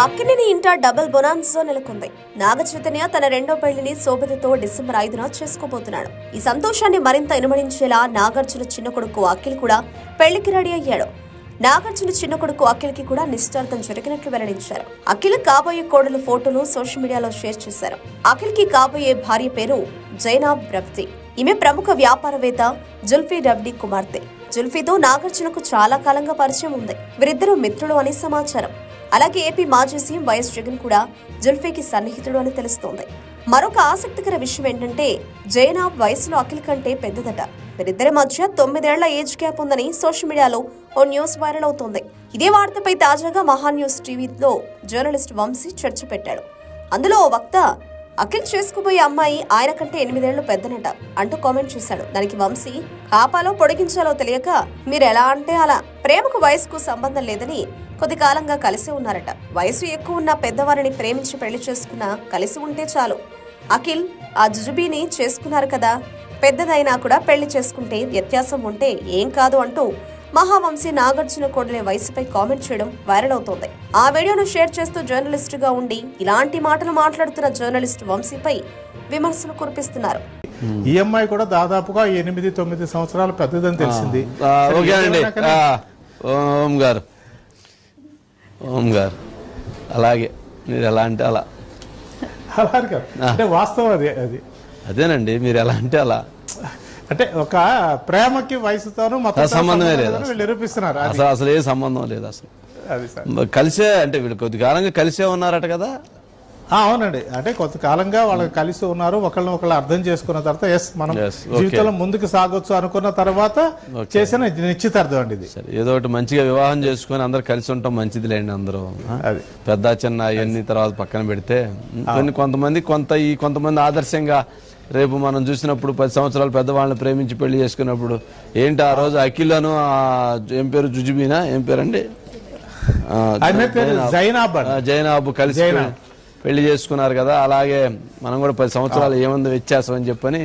అక్కినేని ఇంట double bonanza నెలకొంది. నాగ చైతన్య తన రెండో పెళ్లిని శోభితతో డిసెంబర్ 5న చేసుకోబోతున్నాడు. ఈ సంతోషాన్ని మరింత ఇనుమడించేలా నాగార్జున చిన్న కొడుకు అఖిల్ కూడా పెళ్లికి రెడీ అయ్యాడు. నాగార్జున చిన్న కొడుకు అఖిల్ కి కూడా నిశ్చితార్థం జరిగినట్లు వెల్లడించారు. అఖిల్ కాబోయే కోడలు ఫోటోను సోషల్ మీడియాలో షేర్ చేశారు. అఖిల్ కి కాబోయే భార్య పేరు జైనాబ్ రబ్ది. ఈమె ప్రముఖ వ్యాపారవేత్త జుల్ఫీ రబ్డి కుమార్తె. జుల్ఫీతో నాగార్జునకు చాలా కాలంగా పరిచయం ఉంది. వీరిద్దరూ మిత్రులు అని సమాచారం. అలాగే ఏపీ మాజీ సీఎం వైఎస్ జగన్ కూడా జుల్ఫీకి సన్నిహితుడు అని తెలుస్తోంది. మరొక ఆసక్తికర విషయం ఏంటంటే జైనాబ్ వయసులో అఖిల్ కంటే పెద్దదట. వీరిద్దరి మధ్య 9 ఏళ్ల ఏజ్ గ్యాప్ ఉందని సోషల్ మీడియాలో ఓ న్యూస్ వైరల్ అవుతోంది. ఇదే వార్తపై తాజాగా మహా న్యూస్ టీవీలో జర్నలిస్ట్ వంశీ చర్చ పెట్టాడు. అందులో ఓ వక్త అఖిల్ చేసుకోబోయే అమ్మాయి ఆయన కంటే 8 ఏళ్లు పెద్దనట అంటూ కామెంట్ చేశాడు. దానికి వంశీ కాపాలో పొడిగించాలో తెలియక మీరెలా అంటే అలా, ప్రేమకు వయసుకు సంబంధం లేదని కొద్ది కాలంగా కలిసి ఉన్నారట. వయసు ఎక్కువ ఉన్న పెద్దవారిని ప్రేమించి పెళ్లి చేసుకున్నా కలిసి ఉంటే చాలు. అఖిల్ ఆ జుజుబీని చేసుకున్నారు కదా, పెద్దదైనా కూడా పెళ్లి చేసుకుంటే వ్యత్యాసం ఉంటే ఏం కాదు అంటూ మహావంశీ నాగార్జున కోడలే వయసుపై కామెంట్ చేయడం వైరల్ అవుతోంది. ఆ వీడియోను షేర్ చేస్తూ జర్నలిస్ట్ గా ఉండి ఇలాంటి మాటలు మాట్లాడుతున్న జర్నలిస్ట్ వంశీపై విమర్శలు కురిపిస్తున్నారు. ఈ అమ్మాయి కూడా దాదాపుగా 8-9 సంవత్సరాలు పెద్దదని తెలిసింది. ఓం గారు అలాగే మీరు ఎలా అంటే అలా, అంటే వాస్తవం అది అదేనండి. మీరు ఎలా అంటే అలా, అంటే ఒక ప్రేమకి వయసుతోనూ సంబంధమే లేదు, నిరూపిస్తున్నారు. అసలు ఏ సంబంధం లేదు అసలు. కలిసే అంటే వీళ్ళు కొద్ది కాలంగా కలిసే ఉన్నారట కదా. అవునండి, అంటే కొంతకాలంగా వాళ్ళు కలిసి ఉన్నారు. ఒకళ్ళు అర్థం చేసుకున్న తర్వాత మనం జీవితంలో ముందుకు సాగొచ్చు అనుకున్న తర్వాత చేసిన నిశ్చితార్థం అండి ఇది. ఏదో ఒకటి మంచిగా వివాహం చేసుకుని అందరు కలిసి ఉంటాం మంచిది లేండి. అందరూ పెద్ద చిన్న అవన్నీ తర్వాత పక్కన పెడితే కొంతమంది ఆదర్శంగా రేపు మనం చూసినప్పుడు 10 సంవత్సరాలు పెద్దవాళ్ళని ప్రేమించి పెళ్లి చేసుకున్నప్పుడు ఏంటి ఆ రోజు అఖిల్ను ఏం పేరు జుజుబీనా ఏం పేరండి జైనాబ్ కలిసి పెళ్లి చేసుకున్నారు కదా. అలాగే మనం కూడా 10 సంవత్సరాలు ఏముంది వ్యత్యాసం అని చెప్పని